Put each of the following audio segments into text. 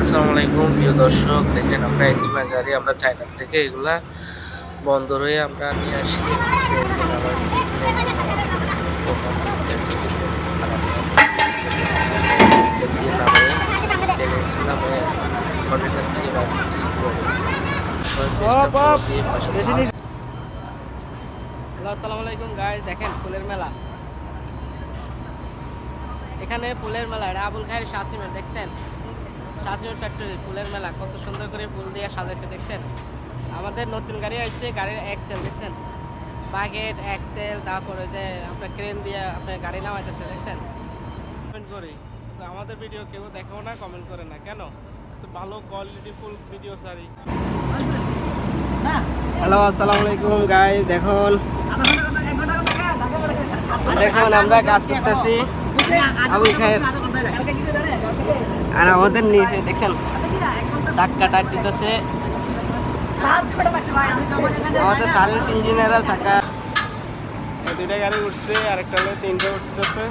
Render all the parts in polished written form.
আসসালামু আলাইকুম প্রিয় দর্শক, দেখেন আমরা একটিমা গাড়ি আমরা চায়না থেকে এগুলা বন্দর হয়ে আমরা নিয়ে আসি। ট্রেন আবার সি প্লেন ওখান থেকে খারাপ দিয়ে নামে লেগেছে নামে কন্টেনার থেকে বাইরে কিছু হ্যালো, আসসালামু আলাইকুম গাইস। দেখেন ফুলের মেলা, এখানে ফুলের মেলা। এটা আবুল খায়ের শাসিমের, দেখছেন শাসিমের ফ্যাক্টরি ফুলের মেলা। কত সুন্দর করে ফুল দিয়ে সাজাইছে দেখছেন। আমাদের নতুন গাড়ি আসছে, গাড়ির এক্সেল দেখছেন, বাকেট এক্সেল, তারপরে যে আপনার ক্রেন দিয়ে আপনার গাড়ি নামাইতেছে দেখছেন। কমেন্ট করি তো আমাদের ভিডিও কেউ দেখো না, কমেন্ট করে না কেন? তো ভালো কোয়ালিটি ফুল ভিডিও সারি। হ্যালো, আসসালামু আলাইকুম গাইস। দেখুন আমরা কাজ করতেছি আবুল খায়ের, আর আমাদের নিচে দেখছেন চাক্কা টাকতেছে আমাদের সার্ভিস ইঞ্জিনিয়াররা। চাকা দুইটা গাড়ি উঠছে, আরেকটা হলে তিনটা উঠতেছে।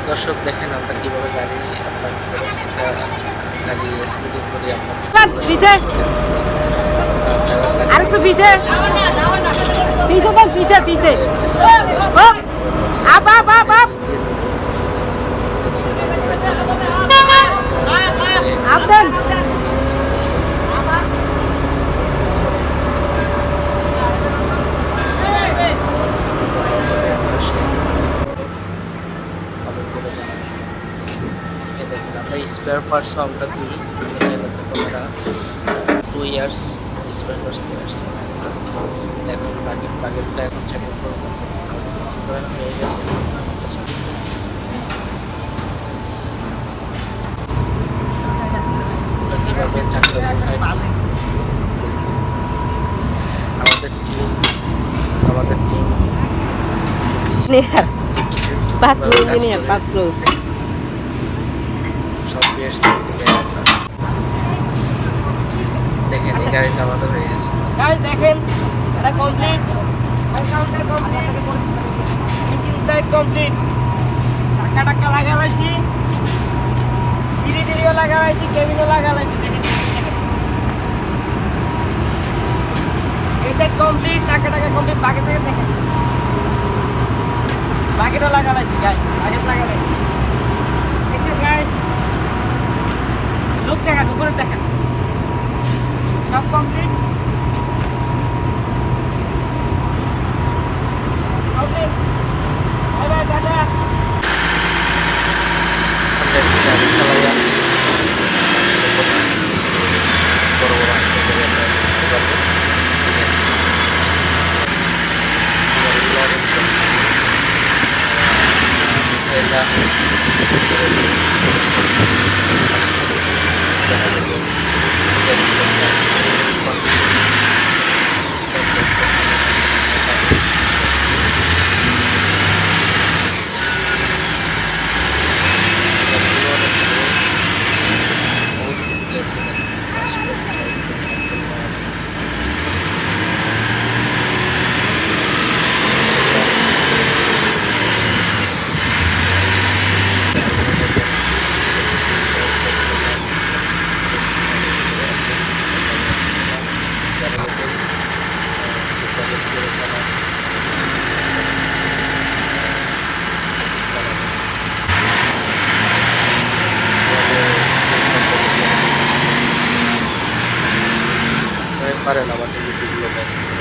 দর্শক দেখেন আমরা কিভাবে গাড়ি আমরা করেছি, একটা গাড়ি স্পিডিং করি আমরা আরেকটু পিছে পিছে পিছে আপ আপ আপ আপ আপদেন আমরা স্পেয়ার পার্টসও আমরা দিই। আমরা 2 ইয়ার্স স্পেয়ার পার্টস নিয়ে আসছি। এখন বাগেটটা এখন চেক করবো হয়ে গেছে। কীভাবে চাকরি আমাদের টিম সব দেখেন এই গাড়িটা আমাদের হয়ে গেছে। দেখেন এটা কমপ্লিট, ইঞ্জিন সাইড কমপ্লিট, চাকা টাকা লাগাইছি, সিঁড়ি টিড়িও লাগাইছি, কেবিনও লাগাইছি। দেখেন এই সাইড কমপ্লিট, চাকা টাকা কমপ্লিট। বাকি থেকে দেখেন বাকিটা লাগাইছি গাইস, বাকিটা লাগাইছি দেখেন গাইস। লোক দেখেন, উপরে দেখেন, সব কমপ্লিট। গাড়ি চালাইয়া বড় বড় পারেন আমাদের ভিডিওগুলো